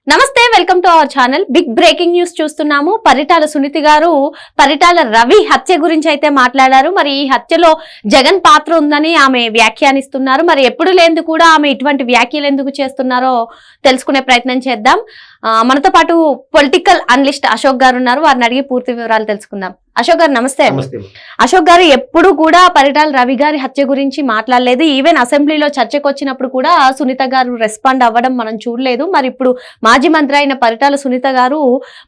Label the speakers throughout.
Speaker 1: నమస్తే, welcome to our channel. Big breaking news చూస్తున్నాము. పరిటాల సునీతి గారు పరిటాల రవి హత్య గురించి అయితే మాట్లాడారు. మరి ఈ హత్యలో జగన్ పాత్ర ఉందని ఆమె వ్యాఖ్యానిస్తున్నారు. మరి ఎప్పుడు లేంది కూడా ఆమె ఇటువంటి వ్యాఖ్యలు ఎందుకు చేస్తున్నారో తెలుసుకునే ప్రయత్నం చేద్దాం. మనతో పాటు పొలిటికల్ అనలిస్ట్ అశోక్ గారు ఉన్నారు. వారిని అడిగి పూర్తి వివరాలు తెలుసుకుందాం. అశోక్ గారు నమస్తే. అశోక్ గారు ఎప్పుడు కూడా పరిటాల రవి గారి హత్య గురించి మాట్లాడలేదు. ఈవెన్ అసెంబ్లీలో చర్చకు వచ్చినప్పుడు కూడా సునీత గారు రెస్పాండ్ అవ్వడం మనం చూడలేదు. మరి ఇప్పుడు మాజీ మంత్రి అయిన పరిటాల సునీత గారు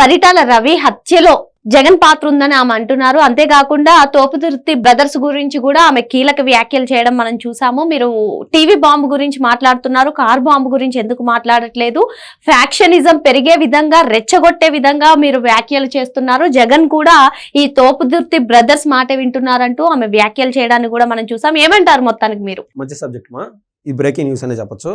Speaker 1: పరిటాల రవి హత్యలో జగన్ పాత్ర ఉందని ఆమె అంటున్నారు. అంతేకాకుండా తోపుదుర్తి బ్రదర్స్ గురించి కూడా ఆమె కీలక వ్యాఖ్యలు చేయడం మనం చూసాము. మీరు టీవీ బాంబు గురించి మాట్లాడుతున్నారు, కార్ బాంబు గురించి ఎందుకు మాట్లాడట్లేదు? ఫ్యాక్షనిజం పెరిగే విధంగా, రెచ్చగొట్టే విధంగా మీరు వ్యాఖ్యలు చేస్తున్నారు. జగన్ కూడా ఈ తోపుదుర్తి బ్రదర్స్ మాట వింటున్నారంటూ ఆమె వ్యాఖ్యలు చేయడాన్ని కూడా మనం చూసాం. ఏమంటారు మొత్తానికి మీరు?
Speaker 2: మంచి సబ్జెక్ట్ మా ఈ బ్రేకింగ్ న్యూస్ అనే చెప్పొచ్చు.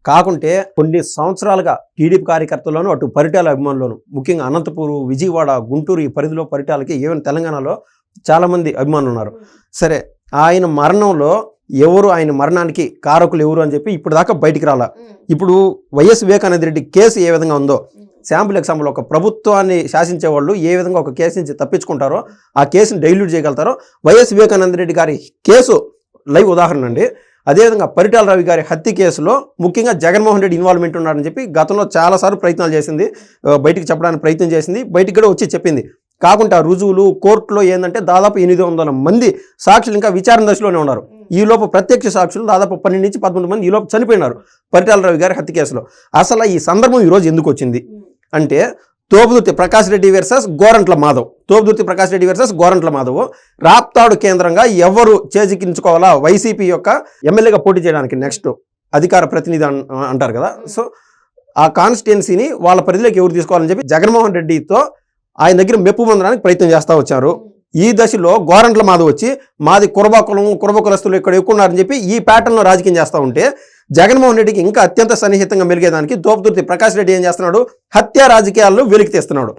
Speaker 2: కాకుంటే కొన్ని సంవత్సరాలుగా టీడీపీ కార్యకర్తల్లోనూ అటు పరిటాల అభిమానులను, ముఖ్యంగా అనంతపూర్, విజయవాడ, గుంటూరు ఈ పరిధిలో పరిటాలకి ఈవెన్ తెలంగాణలో చాలామంది అభిమానులు ఉన్నారు. సరే, ఆయన మరణంలో ఎవరు, ఆయన మరణానికి కారకులు ఎవరు అని చెప్పి ఇప్పుడు దాకా బయటికి రాలా. ఇప్పుడు వైఎస్ వివేకానంద రెడ్డి కేసు ఏ విధంగా ఉందో, శాంపుల్ ఎగ్జాంపుల్ ఒక ప్రభుత్వాన్ని శాసించే వాళ్ళు ఏ విధంగా ఒక కేసు నుంచి తప్పించుకుంటారో, ఆ కేసుని డైల్యూట్ చేయగలుగుతారో, వైఎస్ వివేకానంద రెడ్డి గారి కేసు లైవ్ ఉదాహరణ అండి. అదేవిధంగా పరిటాల రవి గారి హత్య కేసులో ముఖ్యంగా జగన్మోహన్ రెడ్డి ఇన్వాల్వ్మెంట్ ఉన్నాడని చెప్పి గతంలో చాలాసార్లు ప్రయత్నాలు చేసింది, బయటికి చెప్పడానికి ప్రయత్నం చేసింది, బయటికి కూడా వచ్చి చెప్పింది. కాకుండా రుజువులు కోర్టులో ఏంటంటే దాదాపు 800 మంది సాక్షులు ఇంకా విచారణ దశలోనే ఉన్నారు. ఈలోపు ప్రత్యక్ష సాక్షులు దాదాపు 12 నుంచి 13 మంది ఈలోపు చనిపోయినారు పరిటాల రవి గారి హత్య కేసులో. అసలు ఈ సందర్భం ఈరోజు ఎందుకు వచ్చింది అంటే, తోపుదుర్తి ప్రకాష్ రెడ్డి వర్సెస్ గోరంట్ల మాధవ్, తోపుదుర్తి ప్రకాష్ రెడ్డి వర్సెస్ గోరంట్ల మాధవ్ రాప్తాడు కేంద్రంగా ఎవరు చేజిక్కించుకోవాలా వైసీపీ యొక్క ఎమ్మెల్యేగా పోటీ చేయడానికి నెక్స్ట్ అధికార ప్రతినిధి అంటారు కదా. సో ఆ కాన్స్టిట్యున్సీని వాళ్ళ పరిధిలోకి ఎవరు తీసుకోవాలని చెప్పి జగన్మోహన్ రెడ్డితో ఆయన దగ్గర మెప్పు పొందడానికి ప్రయత్నం చేస్తూ వచ్చారు. ఈ దశలో గోరంట్ల మాధవ్ వచ్చి మాది కురబ కులస్తులు ఇక్కడ ఎక్కువ ఉన్నారని చెప్పి ఈ ప్యాటర్న్లో రాజకీయం చేస్తూ ఉంటే, జగన్మోహన్ రెడ్డికి ఇంకా అత్యంత సన్నిహితంగా మెలిగేదానికి తోపుదుర్తి ప్రకాష్ రెడ్డి ఏం చేస్తున్నాడు, హత్యా రాజకీయాల్లో వెలికి తీస్తున్నాడు.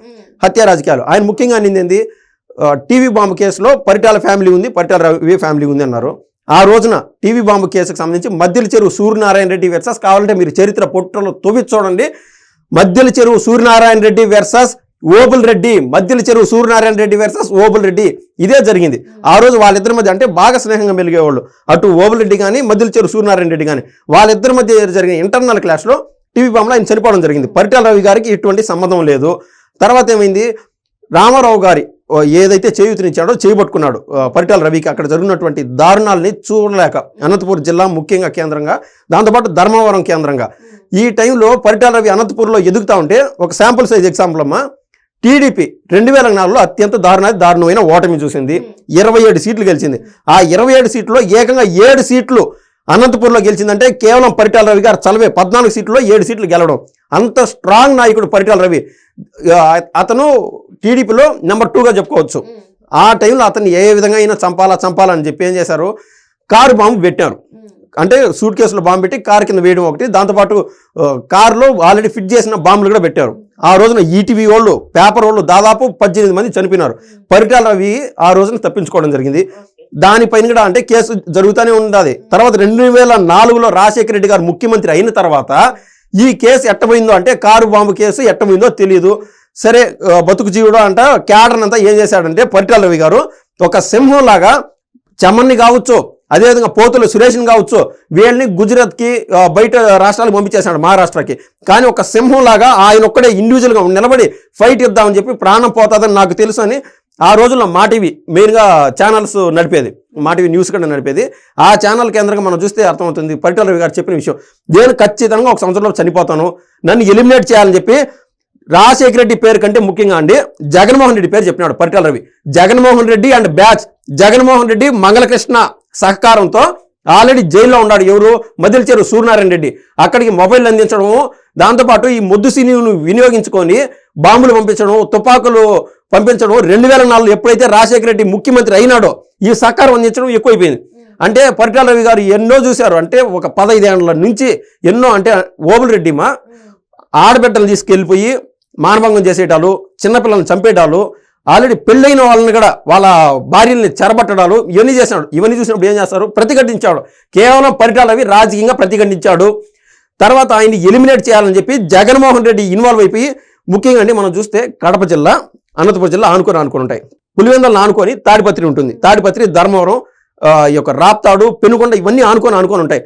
Speaker 2: హత్యా రాజకీయాలు ఆయన ముఖ్యంగా నిందింది టీవీ బాంబు కేసులో పరిటాల ఫ్యామిలీ ఉంది, పరిటాల రవి ఫ్యామిలీ ఉంది అన్నారు. ఆ రోజున టీవీ బాంబు కేసుకు సంబంధించి మద్దెల చెరువు సూర్యనారాయణ రెడ్డి వర్సెస్, కావాలంటే మీరు చరిత్ర పొట్టలో తొవ్వి చూడండి, మద్దెల చెరువు సూర్యనారాయణ రెడ్డి వర్సెస్ ఓబుల్ రెడ్డి, మధ్యల చెరువు సూర్యనారాయణ రెడ్డి వర్సెస్ ఓబుల్ రెడ్డి, ఇదే జరిగింది. ఆ రోజు వాళ్ళిద్దరి మధ్య అంటే బాగా స్నేహంగా మెలిగేవాళ్ళు, అటు ఓబుల్ రెడ్డి కానీ మధ్యల చెరువు సూర్యనారాయణ రెడ్డి కానీ, వాళ్ళిద్దరి మధ్య జరిగిన ఇంటర్నల్ క్లాష్లో టీవీ బాంబులో ఆయన చనిపోవడం జరిగింది. పరిటాల రవి గారికి ఇటువంటి సంబంధం లేదు. తర్వాత ఏమైంది, రామారావు గారి ఏదైతే చేయూతనిచ్చాడో చేయబట్టుకున్నాడు పరిటాల రవికి. అక్కడ జరిగినటువంటి దారుణాలని చూడలేక అనంతపూర్ జిల్లా ముఖ్యంగా కేంద్రంగా, దాంతోపాటు ధర్మవరం కేంద్రంగా ఈ టైంలో పరిటాల రవి అనంతపూర్లో ఎదుగుతూ ఉంటే, ఒక శాంపుల్ సైజ్ ఎగ్జాంపుల్ అమ్మా, టీడీపీ 2004లో అత్యంత దారుణమైన ఓటమి చూసింది. 27 సీట్లు గెలిచింది. ఆ 27 సీట్లో ఏకంగా 7 సీట్లు అనంతపూర్లో గెలిచిందంటే కేవలం పరిటాల రవి గారు చలవే. 14 సీట్లలో 7 సీట్లు గెలవడం, అంత స్ట్రాంగ్ నాయకుడు పరిటాల రవి. అతను టీడీపీలో నెంబర్ 2గా చెప్పుకోవచ్చు. ఆ టైంలో అతన్ని ఏ విధంగా అయినా చంపాలని చెప్పి ఏం చేశారు, కారు బాంబు పెట్టారు. అంటే సూట్ కేసులో బాంబు పెట్టి కారు కింద వేయడం ఒకటి, దాంతోపాటు కారులో ఆల్రెడీ ఫిట్ చేసిన బాంబులు కూడా పెట్టారు. ఆ రోజున ఈటీవీ వాళ్ళు, పేపర్ వాళ్ళు దాదాపు 18 మంది చనిపోయినారు. పరిటాల రవి ఆ రోజున తప్పించుకోవడం జరిగింది. దానిపైన కూడా అంటే కేసు జరుగుతూనే ఉన్నది. తర్వాత 2004లో రాజశేఖర రెడ్డి గారు ముఖ్యమంత్రి అయిన తర్వాత ఈ కేసు ఎట్టబోయిందో, అంటే కారు బాంబు కేసు ఎట్టబోయిందో తెలియదు. సరే, బతుకు జీవుడు అంట క్యాడర్ అంతా ఏం చేశాడంటే పరిటాల రవి గారు ఒక సింహంలాగా చమన్ని కావచ్చు, అదేవిధంగా పోతుల సురేష్ని కావచ్చు, వీళ్ళని గుజరాత్కి బయట రాష్ట్రాలకు పంపించేశాడు, మహారాష్ట్రకి. కానీ ఒక సింహంలాగా ఆయన ఒక్కడే ఇండివిజువల్గా నిలబడి ఫైట్ ఇద్దామని చెప్పి ప్రాణం పోతుందని నాకు తెలుసు అని ఆ రోజుల్లో మా టీవీ మెయిన్గా ఛానల్స్ నడిపేది, మా టీవీ న్యూస్ కూడా నడిపేది. ఆ ఛానల్ కేంద్రంగా మనం చూస్తే అర్థమవుతుంది పరిటాల రవి గారు చెప్పిన విషయం. నేను ఖచ్చితంగా ఒక సంవత్సరంలో చనిపోతాను, నన్ను ఎలిమినేట్ చేయాలని చెప్పి రాజశేఖర రెడ్డి పేరు కంటే ముఖ్యంగా అండి జగన్మోహన్ రెడ్డి పేరు చెప్పినాడు పరిటాల రవి. జగన్మోహన్ రెడ్డి అండ్ బ్యాచ్, జగన్మోహన్ రెడ్డి మంగళకృష్ణ సహకారంతో ఆల్రెడీ జైల్లో ఉన్నాడు. ఎవరు, మధ్యల చెరువు సూర్యనారాయణ రెడ్డి. అక్కడికి మొబైల్ అందించడము, దాంతోపాటు ఈ మొద్దు సీనిను వినియోగించుకొని బాంబులు పంపించడం, తుపాకులు పంపించడం, 2004లో ఎప్పుడైతే రాజశేఖర రెడ్డి ముఖ్యమంత్రి అయినాడో ఈ సహకారం అందించడం ఎక్కువైపోయింది. అంటే పరిటాల రవి గారు ఎన్నో చూశారు. అంటే ఒక 15 ఏళ్ల నుంచి ఎన్నో, అంటే ఓబుల్ రెడ్డి మా ఆడబిడ్డలు తీసుకెళ్ళిపోయి మానభంగం చేసేటాలు, చిన్నపిల్లల్ని చంపేటాలు, ఆల్రెడీ పెళ్ళైన వాళ్ళని కూడా వాళ్ళ భార్యల్ని చెరబట్టడాలు ఇవన్నీ చేసినాడు. ఇవన్నీ చూసినప్పుడు ఏం చేస్తారు, ప్రతిఘటించాడు. కేవలం పరిటాల రవి రాజకీయంగా ప్రతిఘటించాడు. తర్వాత ఆయన్ని ఎలిమినేట్ చేయాలని చెప్పి జగన్మోహన్ రెడ్డి ఇన్వాల్వ్ అయిపోయి, ముఖ్యంగా అండి మనం చూస్తే కడప జిల్లా, అనంతపురం జిల్లా ఆనుకొని ఉంటాయి. పులివెందులను ఆనుకొని తాడిపత్రి ఉంటుంది. తాడిపత్రి, ధర్మవరం, ఈ యొక్క రాప్తాడు, పెనుకొండ ఇవన్నీ ఆనుకొని ఉంటాయి.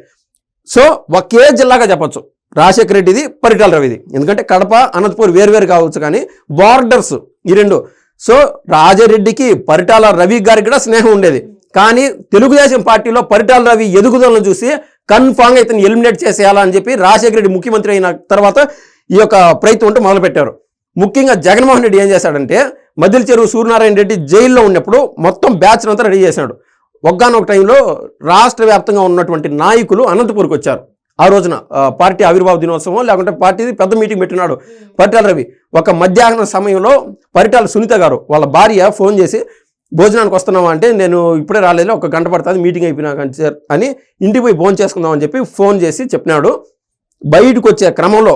Speaker 2: సో ఒకే జిల్లాగా చెప్పొచ్చు రాజశేఖర రెడ్డిది, పరిటాల రవిది. ఎందుకంటే కడప, అనంతపురం వేరువేరు కావచ్చు కానీ బార్డర్స్ ఈ రెండు. సో రాజారెడ్డికి పరిటాల రవి గారికి కూడా స్నేహం ఉండేది. కానీ తెలుగుదేశం పార్టీలో పరిటాల రవి ఎదుగుదలను చూసి కన్ఫామ్గా ఇతను ఎలిమినేట్ చేసేయాలని చెప్పి రాజశేఖర రెడ్డి ముఖ్యమంత్రి అయిన తర్వాత ఈ యొక్క ప్రయత్నం ఉంటే మొదలుపెట్టారు. ముఖ్యంగా జగన్మోహన్ రెడ్డి ఏం చేశాడంటే, మద్దిల చెరువు సూర్యనారాయణ రెడ్డి జైల్లో ఉన్నప్పుడు మొత్తం బ్యాచ్ అంతా రెడీ చేశాడు. ఒక్కనొక టైంలో రాష్ట్ర వ్యాప్తంగా ఉన్నటువంటి నాయకులు అనంతపూర్కి వచ్చారు. ఆ రోజున పార్టీ ఆవిర్భావ దినోత్సవం లేకుంటే పార్టీ పెద్ద మీటింగ్ పెట్టినాడు పరిటాల రవి. ఒక మధ్యాహ్నం సమయంలో పరిటాల సునీత గారు వాళ్ళ భార్య ఫోన్ చేసి, భోజనానికి వస్తున్నావా అంటే, నేను ఇప్పుడే రాలేదు, ఒక గంట పడుతుంది మీటింగ్ అయిపోయినాక అని, ఇంటికి పోయి భోజనం చేసుకుందామని చెప్పి ఫోన్ చేసి చెప్పినాడు. బయటకు వచ్చే క్రమంలో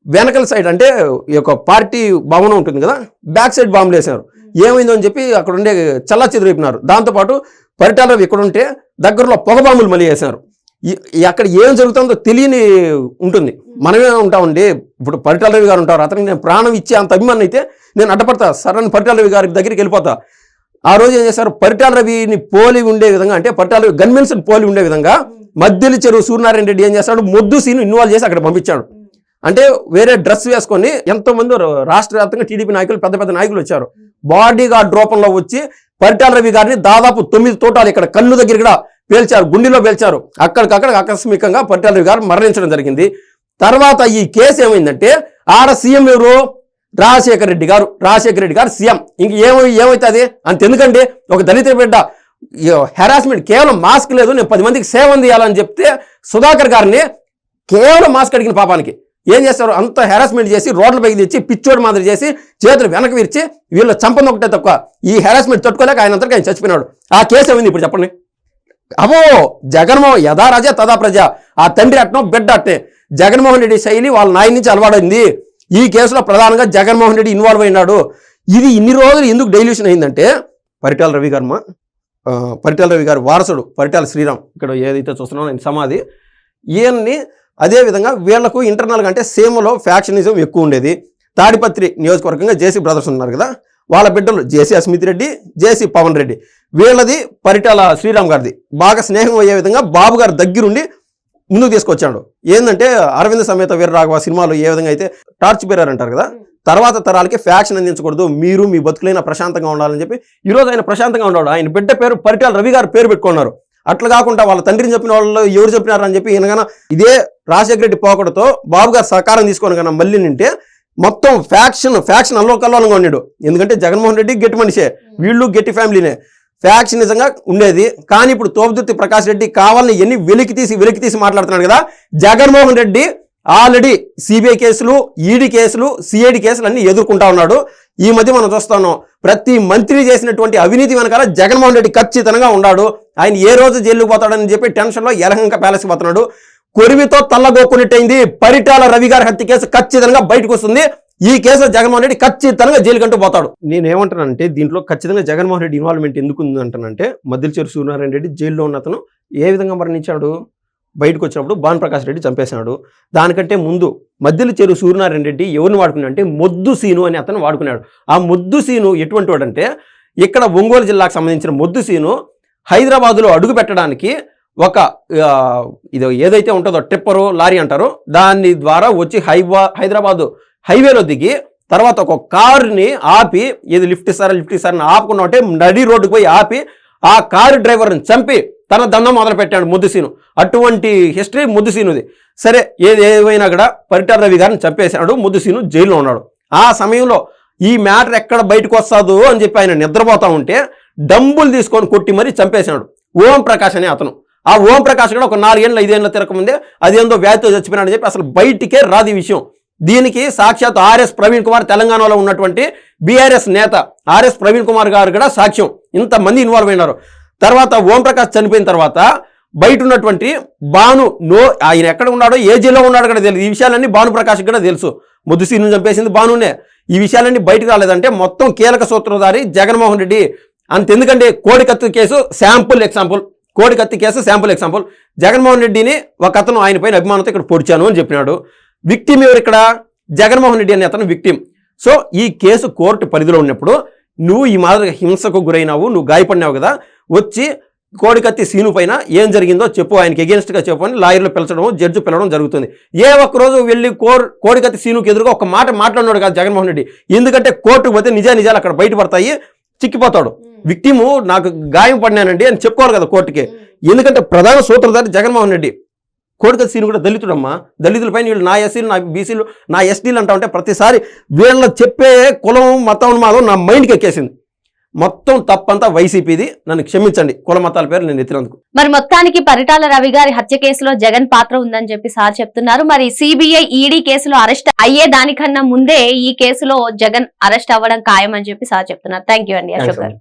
Speaker 2: వెనకల సైడ్ అంటే ఈ యొక్క పార్టీ భవనం ఉంటుంది కదా, బ్యాక్ సైడ్ బాంబులు వేశారు. ఏమైందో అని చెప్పి అక్కడ ఉండే చల్లా చెదిరిపినారు. దాంతోపాటు పరిటాల రవి ఇక్కడ ఉంటే దగ్గరలో పొగ బాంబులు మళ్ళీ వేశారు. అక్కడ ఏం జరుగుతుందో తెలియని ఉంటుంది. మనమే ఉంటామండి. ఇప్పుడు పరిటాల రవి గారు ఉంటారు, అతనికి నేను ప్రాణం ఇచ్చే అంత అభిమానం అయితే నేను అడ్డపడతా, సరైన పరిటాల రవి గారి దగ్గరికి వెళ్ళిపోతా. ఆ రోజు ఏం చేశారు, పరిటాల రవిని పోలి ఉండే విధంగా, అంటే పరిటాల రవి గన్మెన్స్ పోలి ఉండే విధంగా మద్దిల చెరువు సూర్యనారాయణ రెడ్డి ఏం చేస్తాడు, మొద్దు సీను ఇన్వాల్వ్ చేసి అక్కడ పంపించాడు. అంటే వేరే డ్రెస్ వేసుకొని ఎంతోమంది రాష్ట్ర వ్యాప్తంగా టీడీపీ నాయకులు, పెద్ద పెద్ద నాయకులు వచ్చారు. బాడీ గార్డ్ రూపంలో వచ్చి పరిటాల రవి గారిని దాదాపు 9 తోటాలు ఇక్కడ కళ్ళు దగ్గర కూడా పేల్చారు, గుండెలో పేల్చారు. అక్కడికక్కడ ఆకస్మికంగా పరిటాల రవి గారు మరణించడం జరిగింది. తర్వాత ఈ కేసు ఏమైందంటే, ఆడ సీఎం ఎవరు, రాజశేఖర రెడ్డి గారు సీఎం. ఇంక ఏమవుతుంది అంత, ఎందుకంటే ఒక దళిత బిడ్డ హెరాస్మెంట్, కేవలం మాస్క్ లేదు, నేను 10 మందికి సేవ అందియాలని చెప్తే సుధాకర్ గారిని కేవలం మాస్క్ అడిగిన పాపానికి ఏం చేస్తారు, అంత హెరాస్మెంట్ చేసి రోడ్ల పైకి తెచ్చి పిచ్చోడి మాదిరి చేసి చేతులు వెనక్కి విరిచి వీళ్ళు చంపని ఒకటే తక్కువ. ఈ హెరాస్మెంట్ తట్టుకోలేక ఆయన అంతటికి ఆయన చచ్చిపోయినాడు. ఆ కేసు ఏమైంది ఇప్పుడు చెప్పండి. అవో జగన్మోహన్ యథా రాజా తదా ప్రజ, ఆ తండ్రి అట్నో బిడ్డ అట్నే. జగన్మోహన్ రెడ్డి శైలి వాళ్ళ నాయన నుంచి అలవాడైంది. ఈ కేసులో ప్రధానంగా జగన్మోహన్ రెడ్డి ఇన్వాల్వ్ అయినాడు. ఇది ఇన్ని రోజులు ఎందుకు డైల్యూషన్ అయిందంటే, పరిటాల రవి గారు వారసుడు పరిటాల శ్రీరామ్, ఇక్కడ ఏదైతే చూస్తున్నామో నేను సమాధి, ఈయన్ని అదేవిధంగా వీళ్లకు ఇంటర్నల్గా అంటే సీమలో ఫ్యాక్షనిజం ఎక్కువ ఉండేది. తాడిపత్రి నియోజకవర్గంగా జేసీ బ్రదర్స్ ఉన్నారు కదా, వాళ్ళ బిడ్డలు జేసీ అస్మిత్ రెడ్డి, జేసీ పవన్ రెడ్డి, వీళ్ళది పరిటాల శ్రీరామ్ గారిది బాగా స్నేహం అయ్యే విధంగా బాబు గారి దగ్గరుండి ముందుకు తీసుకొచ్చాడు. ఏంటంటే అరవింద సమేత వీరరాఘవ సినిమాలో ఏ విధంగా అయితే టార్చ్ బేరర్ అంటారు కదా, తర్వాత తరాలకి ఫ్యాక్షన్ అందించకూడదు, మీరు మీ బతుకులైనా ప్రశాంతంగా ఉండాలని చెప్పి ఈరోజు ఆయన ప్రశాంతంగా ఉన్నాడు. ఆయన బిడ్డ పేరు పరిటాల రవి గారు పేరు పెట్టుకున్నారు. అట్లా కాకుండా వాళ్ళ తండ్రిని చెప్పిన వాళ్ళు ఎవరు చెప్పినారని చెప్పి ఈయనగాన ఇదే రాజశేఖర రెడ్డి పోకడతో బాబు గారు సహకారం తీసుకొని కన్నా మళ్ళీ నింటే మొత్తం ఫ్యాక్షన్ అల్లోకల్లోలంగా ఉన్నాడు. ఎందుకంటే జగన్మోహన్ రెడ్డి గట్టి మనిషే, వీళ్ళు గట్టి ఫ్యామిలీనే, ఫ్యాక్షన్ నిజంగా ఉండేది. కానీ ఇప్పుడు తోపుదుర్తి ప్రకాష్ రెడ్డి కావాలని ఎన్ని వెలికి తీసి మాట్లాడుతున్నాడు కదా. జగన్మోహన్ రెడ్డి ఆల్రెడీ సిబిఐ కేసులు, ఈడీ కేసులు, సిఐడి కేసులు అన్ని ఎదుర్కొంటా ఉన్నాడు. ఈ మధ్య మనం చూస్తున్నాం, ప్రతి మంత్రి చేసినటువంటి అవినీతి వెనకాల జగన్మోహన్ రెడ్డి ఖచ్చితంగా ఉన్నాడు. ఆయన ఏ రోజు జైలుకు పోతాడని చెప్పి టెన్షన్లో యలహంక ప్యాలెస్కి పోతున్నాడు. కొరివితో తల్లగొక్కున్నట్టయింది. పరిటాల రవి గారి హత్య కేసు ఖచ్చితంగా బయటకు వస్తుంది. ఈ కేసులో జగన్మోహన్ రెడ్డి ఖచ్చితంగా జైలుకంటూ పోతాడు. నేనేమంటానంటే, దీంట్లో ఖచ్చితంగా జగన్మోహన్ రెడ్డి ఇన్వాల్వ్మెంట్ ఎందుకు ఉంది అంటానంటే, మద్దిల చెరువు సూర్యనారాయణ రెడ్డి జైల్లో ఉన్న అతను ఏ విధంగా మరణించాడు, బయటకు వచ్చినప్పుడు భానుప్రకాష్ రెడ్డి చంపేశాడు. దానికంటే ముందు మద్దిల చెరువు సూర్యనారాయణ రెడ్డి ఎవరిని వాడుకున్నాడు అంటే, మొద్దు సీను అని అతను వాడుకున్నాడు. ఆ మొద్దు సీను ఎటువంటి వాడంటే, ఇక్కడ ఒంగోలు జిల్లాకు సంబంధించిన మొద్దు సీను హైదరాబాదులో అడుగు పెట్టడానికి ఒక ఇది ఏదైతే ఉంటుందో టిప్పరు లారీ అంటారు, దాని ద్వారా వచ్చి హైదరాబాదు హైవేలో దిగి తర్వాత ఒక కారుని ఆపి, ఏది లిఫ్ట్ ఇస్తారని ఆపుకున్నా అంటే నడి రోడ్డుకు పోయి ఆపి ఆ కారు డ్రైవర్ని చంపి తన దండం మొదలు పెట్టాడు ముద్దుసీను. అటువంటి హిస్టరీ ముద్దుసీనుది. సరే, ఏమైనా కూడా పరిటాల రవి గారిని చంపేశాడు, ముద్దుసీను జైల్లో ఉన్నాడు. ఆ సమయంలో ఈ మ్యాటర్ ఎక్కడ బయటకు వస్తాదో అని చెప్పి ఆయన నిద్రపోతా ఉంటే డంబులు తీసుకొని కొట్టి మరీ చంపేశాడు ఓం ప్రకాష్ అనే అతను. ఆ ఓం ప్రకాష్ కూడా ఒక 4 ఏళ్ళు 5 ఏళ్ళ తిరగకముందే అదేందో వ్యాధితో చచ్చిపోయినాడని చెప్పి అసలు బయటికే రాదు ఈ విషయం. దీనికి సాక్షాత్ ఆర్ఎస్ ప్రవీణ్ కుమార్, తెలంగాణలో ఉన్నటువంటి బీఆర్ఎస్ నేత ఆర్ఎస్ ప్రవీణ్ కుమార్ గారు కూడా సాక్ష్యం. ఇంతమంది ఇన్వాల్వ్ అయినారు. తర్వాత ఓం ప్రకాష్ చనిపోయిన తర్వాత బయట ఉన్నటువంటి భాను ఆయన ఎక్కడ ఉన్నాడో, ఏ జిల్లా ఉన్నాడో కూడా తెలియదు. ఈ విషయాలన్నీ భాను ప్రకాష్ కూడా తెలుసు. ముద్దుసీను చంపేసింది భానునే. ఈ విషయాలన్నీ బయటకు రాలేదంటే మొత్తం కీలక సూత్రధారి జగన్మోహన్ రెడ్డి. అంతెందుకంటే కోడికత్తు కేసు శాంపుల్ ఎగ్జాంపుల్. కోడికత్తి కేసు శాంపుల్ ఎగ్జాంపుల్. జగన్మోహన్ రెడ్డిని ఒక అతను ఆయన పైన అభిమానంతో ఇక్కడ పొడిచాను అని చెప్పినాడు. విక్టిమ్ ఎవరు ఇక్కడ? జగన్మోహన్ రెడ్డి అనే అతను విక్టిమ్. సో ఈ కేసు కోర్టు పరిధిలో ఉన్నప్పుడు నువ్వు ఈ మాదిరి హింసకు గురైనావు, నువ్వు గాయపడినావు కదా, వచ్చి కోడికత్తి సీను పైన ఏం జరిగిందో చెప్పు, ఆయనకి ఎగెన్స్ట్గా చెప్పు అని లాయర్లు పిలచడం, జడ్జి పిలవడం జరుగుతుంది. ఏ ఒక్కరోజు వెళ్ళి కోడికత్తి సీనుకి ఎదురుగా ఒక మాట మాట్లాడినాడు కాదు జగన్మోహన్ రెడ్డి. ఎందుకంటే కోర్టుకు పోతే నిజాలు అక్కడ బయటపడతాయి, చిక్కిపోతాడు. విక్టిము నాకు గాయం పడినానండి అని చెప్పుకోవాలి కదా కోర్టుకి. ఎందుకంటే ప్రధాన సూత్రధారి జగన్మోహన్ రెడ్డి. కోడికత్తి సీను కూడా దళితుడమ్మా. దళితులపైన వీళ్ళు నా ఎస్సీలు, నా బీసీలు, నా ఎస్టీలు అంటా ఉంటే ప్రతిసారి వీళ్ళ చెప్పే కులం మతం మాత్రం నా మైండ్కి ఎక్కేసింది. మొత్తం తప్పంతా వైసీపీది, నన్ను క్షమించండి కుల మతాల పేరు నేను ఎత్తినందుకు.
Speaker 1: మరి మొత్తానికి పరిటాల రవి గారి హత్య కేసులో జగన్ పాత్ర ఉందని చెప్పి సార్ చెప్తున్నారు. మరి సిబిఐ ఈడీ కేసులో అరెస్ట్ అయ్యే దానికన్నా ముందే ఈ కేసులో జగన్ అరెస్ట్ అవ్వడం ఖాయం అని చెప్పి సార్ చెప్తున్నారు. థ్యాంక్ యూ అండి అశోక్ గారు.